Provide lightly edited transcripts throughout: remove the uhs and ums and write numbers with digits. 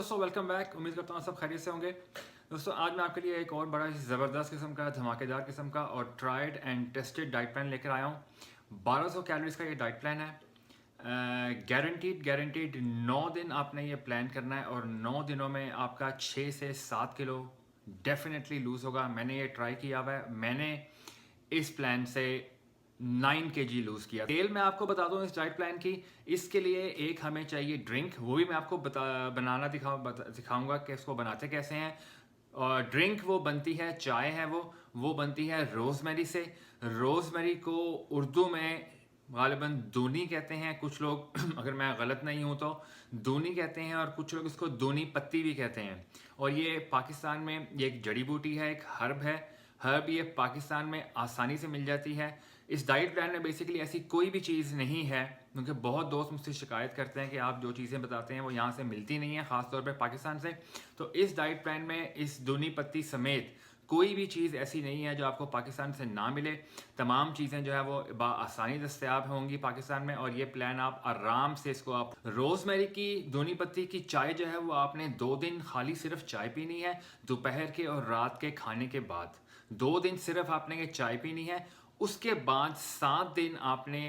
दोस्तों welcome back. उम्मीद करता हूँ सब खैरियत से होंगे। दोस्तों आज मैं आपके लिए एक और बड़ा ही ज़बरदस्त किस्म का धमाकेदार किस्म का और tried and tested diet plan लेकर आया हूँ। 1200 कैलोरीज का ये डाइट प्लान है। गारंटीड 9 दिन आपने ये प्लान करना है और 9 दिनों में आपका 6 से 7 किलो डेफिनेटली लूज़ होगा। मैंने ये ट्राई किया हुआ है। मैंने इस प्लान से 9 kg लूज़ किया। तेल मैं आपको बता दूं इस डाइट प्लान की, इसके लिए एक हमें चाहिए ड्रिंक, वो भी मैं आपको बनाना दिखाऊंगा कि इसको बनाते कैसे हैं। और ड्रिंक वो बनती है, चाय है वो बनती है रोज़मेरी से। रोज़मेरी को उर्दू में गालिबन दूनी कहते हैं कुछ लोग अगर मैं गलत नहीं हूँ तो दूनी कहते हैं, और कुछ लोग इसको दूनी पत्ती भी कहते हैं। और ये पाकिस्तान में ये एक जड़ी बूटी है, एक हर्ब है। हर्ब ये पाकिस्तान में आसानी से मिल जाती है। इस डाइट प्लान में बेसिकली ऐसी कोई भी चीज़ नहीं है, क्योंकि बहुत दोस्त मुझसे शिकायत करते हैं कि आप जो चीज़ें बताते हैं वो यहाँ से मिलती नहीं है, ख़ासतौर पे पाकिस्तान से। तो इस डाइट प्लान में इस दूनी पत्ती समेत कोई भी चीज़ ऐसी नहीं है जो आपको पाकिस्तान से ना मिले। तमाम चीज़ें जो है वो आसानी दस्तयाब होंगी पाकिस्तान में। और ये प्लान आप आराम से इसको आप रोज़मेरी की दूनी पत्ती की चाय जो है वो आपने 2 दिन खाली सिर्फ चाय पीनी है, दोपहर के और रात के खाने के बाद 2 दिन सिर्फ आपने ये चाय पीनी है। उसके बाद 7 दिन आपने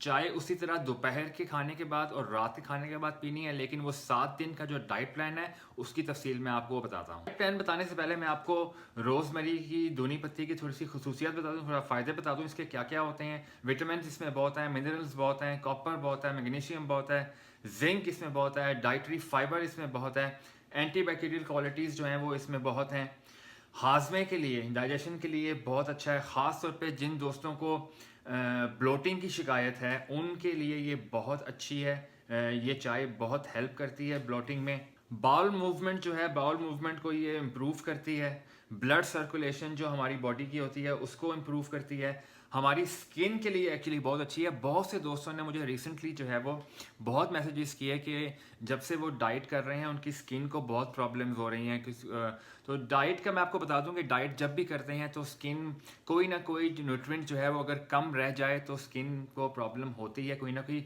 चाय उसी तरह दोपहर के खाने के बाद और रात के खाने के बाद पीनी है। लेकिन वो 7 दिन का जो डाइट प्लान है उसकी तफसील मैं आपको बताता हूँ। डाइट प्लान बताने से पहले मैं आपको रोज़मेरी की दूनी पत्ती की थोड़ी सी खसूसियात बता दूँ, थोड़ा फ़ायदे बता दूँ इसके क्या क्या होते हैं। विटामिन इसमें बहुत है, मिनरल्स बहुत हैं, कॉपर बहुत है, मैग्नीशियम बहुत है, जिंक इसमें बहुत है, डाइटरी फाइबर इसमें बहुत है, एंटीबैक्टीरियल क्वालिटीज़ जो हैं वो इसमें बहुत हैं। हाजमे के लिए, डाइजेशन के लिए बहुत अच्छा है। ख़ास तौर पे जिन दोस्तों को ब्लोटिंग की शिकायत है उनके लिए ये बहुत अच्छी है। ये चाय बहुत हेल्प करती है ब्लोटिंग में। बाउल मूवमेंट जो है, बाउल मूवमेंट को ये इम्प्रूव करती है। ब्लड सर्कुलेशन जो हमारी बॉडी की होती है उसको इम्प्रूव करती है। हमारी स्किन के लिए एक्चुअली बहुत अच्छी है। बहुत से दोस्तों ने मुझे रिसेंटली जो है वो बहुत मैसेजेस किए कि जब से वो डाइट कर रहे हैं उनकी स्किन को बहुत प्रॉब्लम्स हो रही हैं। तो डाइट का मैं आपको बता दूं कि डाइट जब भी करते हैं तो स्किन कोई ना कोई न्यूट्रिएंट जो है वो अगर कम रह जाए तो स्किन को प्रॉब्लम होती है कोई ना कोई।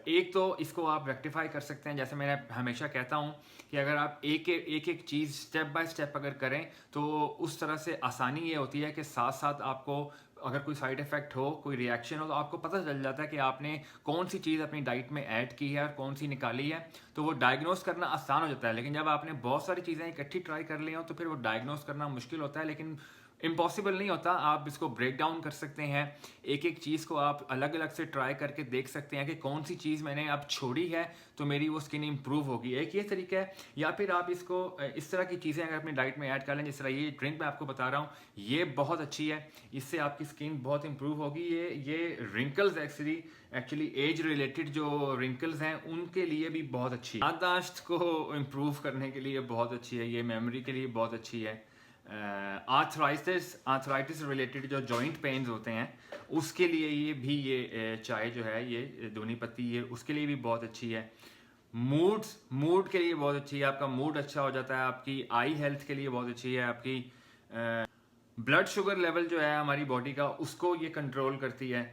एक तो इसको आप रेक्टिफाई कर सकते हैं, जैसे मैं हमेशा कहता हूँ कि अगर आप एक चीज़ स्टेप बाय स्टेप अगर करें तो उस तरह से आसानी ये होती है कि साथ साथ आपको अगर कोई साइड इफ़ेक्ट हो, कोई रिएक्शन हो, तो आपको पता चल जाता है कि आपने कौन सी चीज़ अपनी डाइट में ऐड की है और कौन सी निकाली है। तो वो डायग्नोस करना आसान हो जाता है। लेकिन जब आपने बहुत सारी चीज़ें इकट्ठी ट्राई कर ली हो तो फिर वो डायग्नोस करना मुश्किल होता है, लेकिन इम्पॉसिबल नहीं होता। आप इसको ब्रेक डाउन कर सकते हैं, एक एक चीज़ को आप अलग अलग से ट्राई करके देख सकते हैं कि कौन सी चीज़ मैंने अब छोड़ी है तो मेरी वो स्किन इंप्रूव होगी। एक ये तरीका है। या फिर आप इसको इस तरह की चीज़ें अगर अपनी डाइट में ऐड कर लें, जिस तरह ये ड्रिंक मैं आपको बता रहा हूँ ये बहुत अच्छी है, इससे आपकी स्किन बहुत इंप्रूव होगी। ये रिंकल्स एक्चुअली एज रिलेटेड जो रिंकल्स हैं उनके लिए भी बहुत अच्छी है। याददाश्त को इम्प्रूव करने के लिए बहुत अच्छी है, ये मेमोरी के लिए बहुत अच्छी है। आर्थराइटिस रिलेटेड जो जॉइंट पेन्स होते हैं उसके लिए ये चाय जो है ये दूनी पत्ती ये उसके लिए भी बहुत अच्छी है। मूड के लिए बहुत अच्छी है, आपका मूड अच्छा हो जाता है। आपकी आई हेल्थ के लिए बहुत अच्छी है। आपकी ब्लड शुगर लेवल जो है हमारी बॉडी का उसको ये कंट्रोल करती है।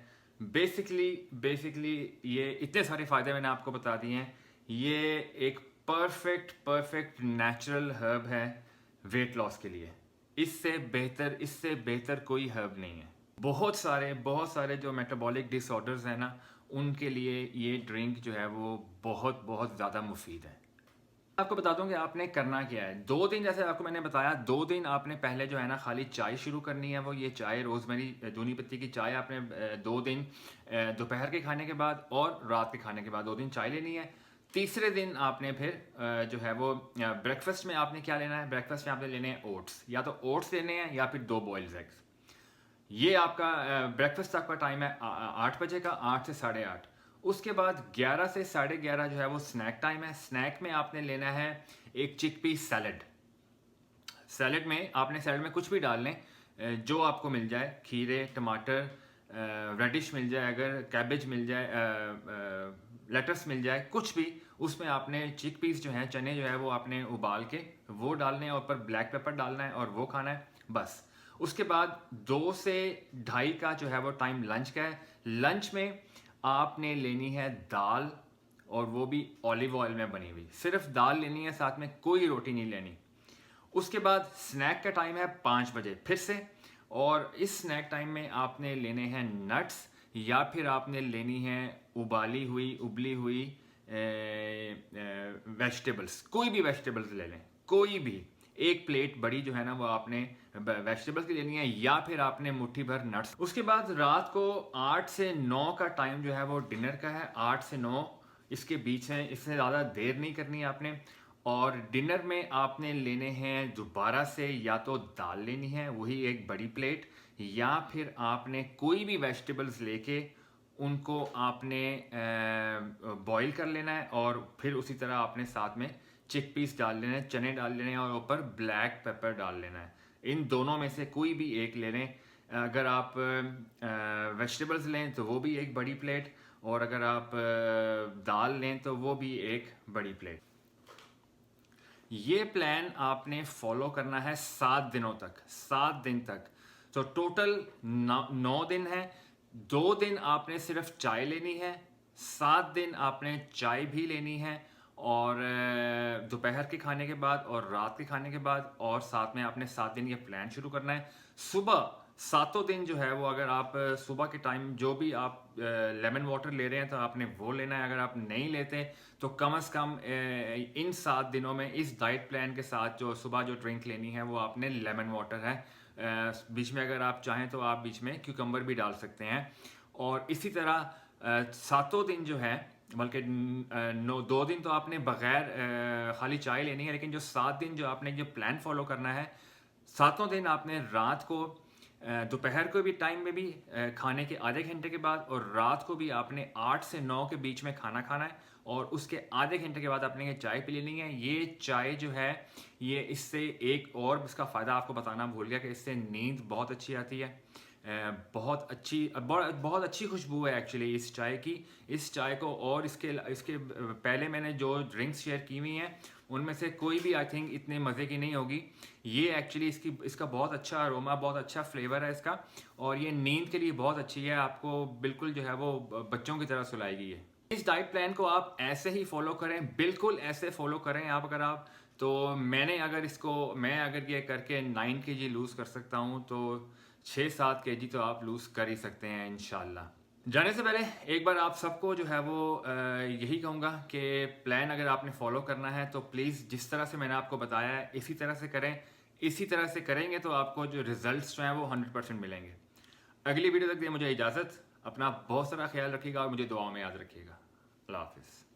बेसिकली ये इतने सारे फ़ायदे मैंने आपको बता दिए हैं। ये एक परफेक्ट नेचुरल हर्ब है वेट लॉस के लिए। इससे बेहतर कोई हर्ब नहीं है। बहुत सारे जो मेटाबॉलिक डिसऑर्डर्स हैं ना उनके लिए ये ड्रिंक जो है वो बहुत ज़्यादा मुफीद है। आपको बता दूं कि आपने करना क्या है। 2 दिन, जैसे आपको मैंने बताया, 2 दिन आपने पहले जो है ना खाली चाय शुरू करनी है। वो ये चाय रोज़मेरी दूनी पत्ती की चाय आपने 2 दिन दोपहर के खाने के बाद और रात के खाने के बाद 2 दिन चाय लेनी है। तीसरे दिन आपने फिर जो है वो ब्रेकफास्ट में आपने क्या लेना है। ब्रेकफास्ट में आपने लेने हैं ओट्स, या तो ओट्स लेने हैं या फिर 2 बॉइल्ड एग्स। ये आपका ब्रेकफास्ट तक का टाइम है 8 बजे का, 8 से 8:30। उसके बाद 11 से 11:30 जो है वो स्नैक टाइम है। स्नैक में आपने लेना है एक चिकपी सैलड। सैलड में कुछ भी डाल लें, जो आपको मिल जाए, खीरे, टमाटर, रेडिश मिल जाए, अगर कैबेज मिल जाए, लेटस मिल जाए, कुछ भी। उसमें आपने चिकपीस जो हैं, चने जो है वो आपने उबाल के वो डालने हैं, ऊपर ब्लैक पेपर डालना है और वो खाना है बस। उसके बाद 2 से 2:30 का जो है वो टाइम लंच का है। लंच में आपने लेनी है दाल और वो भी ऑलिव ऑयल में बनी हुई। सिर्फ दाल लेनी है, साथ में कोई रोटी नहीं लेनी। उसके बाद स्नैक का टाइम है 5 बजे फिर से, और इस स्नैक टाइम में आपने लेने हैं नट्स या फिर आपने लेनी है उबली हुई वेजिटेबल्स। कोई भी वेजिटेबल्स ले लें, कोई भी। एक प्लेट बड़ी जो है ना वो आपने वेजिटेबल्स की लेनी है, या फिर आपने मुट्ठी भर नट्स। उसके बाद रात को 8 से 9 का टाइम जो है वो डिनर का है। 8 से 9 इसके बीच है, इससे ज़्यादा देर नहीं करनी है आपने। और डिनर में आपने लेने हैं दोबारा से, या तो दाल लेनी है वही एक बड़ी प्लेट, या फिर आपने कोई भी वेजिटेबल्स लेके उनको आपने बॉईल कर लेना है, और फिर उसी तरह आपने साथ में चिकपीस डाल लेना है, चने डाल लेने हैं, और ऊपर ब्लैक पेपर डाल लेना है। इन दोनों में से कोई भी एक ले लें। अगर आप वेजिटेबल्स लें तो वो भी एक बड़ी प्लेट, और अगर आप दाल लें तो वो भी एक बड़ी प्लेट। ये प्लान आपने फॉलो करना है 7 दिनों तक, 7 दिन तक। तो टोटल 9 दिन है। 2 दिन आपने सिर्फ चाय लेनी है, 7 दिन आपने चाय भी लेनी है, और दोपहर के खाने के बाद और रात के खाने के बाद, और साथ में आपने 7 दिन ये प्लान शुरू करना है। सुबह 7 दिन जो है वो, अगर आप सुबह के टाइम जो भी आप लेमन वाटर ले रहे हैं तो आपने वो लेना है। अगर आप नहीं लेते तो कम से कम इन 7 दिनों में इस डाइट प्लान के साथ जो सुबह जो ड्रिंक लेनी है वो आपने लेमन वाटर है। बीच में अगर आप चाहें तो आप बीच में क्यूकम्बर भी डाल सकते हैं। और इसी तरह 7 दिन जो है, बल्कि 2 दिन तो आपने बगैर खाली चाय लेनी है, लेकिन जो 7 दिन जो आपने जो प्लान फॉलो करना है, 7 दिन आपने रात को दोपहर को भी टाइम में भी खाने के आधे घंटे के बाद, और रात को भी आपने 8 से 9 के बीच में खाना खाना है, और उसके आधे घंटे के बाद आपने ये चाय पी लेनी है। ये चाय जो है ये, इससे एक और इसका फ़ायदा आपको बताना भूल गया कि इससे नींद बहुत अच्छी आती है। बहुत अच्छी खुशबू है एक्चुअली इस चाय की। इस चाय को, और इसके पहले मैंने जो ड्रिंक्स शेयर की हुई हैं उनमें से कोई भी आई थिंक इतने मज़े की नहीं होगी। ये एक्चुअली इसका बहुत अच्छा अरोमा, बहुत अच्छा फ्लेवर है इसका, और ये नींद के लिए बहुत अच्छी है। आपको बिल्कुल जो है वो बच्चों की तरह सुलाएगी ये। इस डाइट प्लान को आप ऐसे ही फॉलो करें, बिल्कुल ऐसे फॉलो करें आप। अगर आप तो मैं अगर ये करके 9 kg लूज़ कर सकता हूँ, तो 6-7 kg तो आप लूज़ कर ही सकते हैं इंशाल्लाह। जाने से पहले एक बार आप सबको जो है वो यही कहूँगा कि प्लान अगर आपने फॉलो करना है तो प्लीज़ जिस तरह से मैंने आपको बताया है इसी तरह से करें। इसी तरह से करेंगे तो आपको जो रिजल्ट्स जो हैं वो 100% मिलेंगे। अगली वीडियो तक दिए मुझे इजाज़त। अपना बहुत सारा ख्याल रखिएगा और मुझे दुआओं में याद रखिएगा। अल्लाह हाफिज़।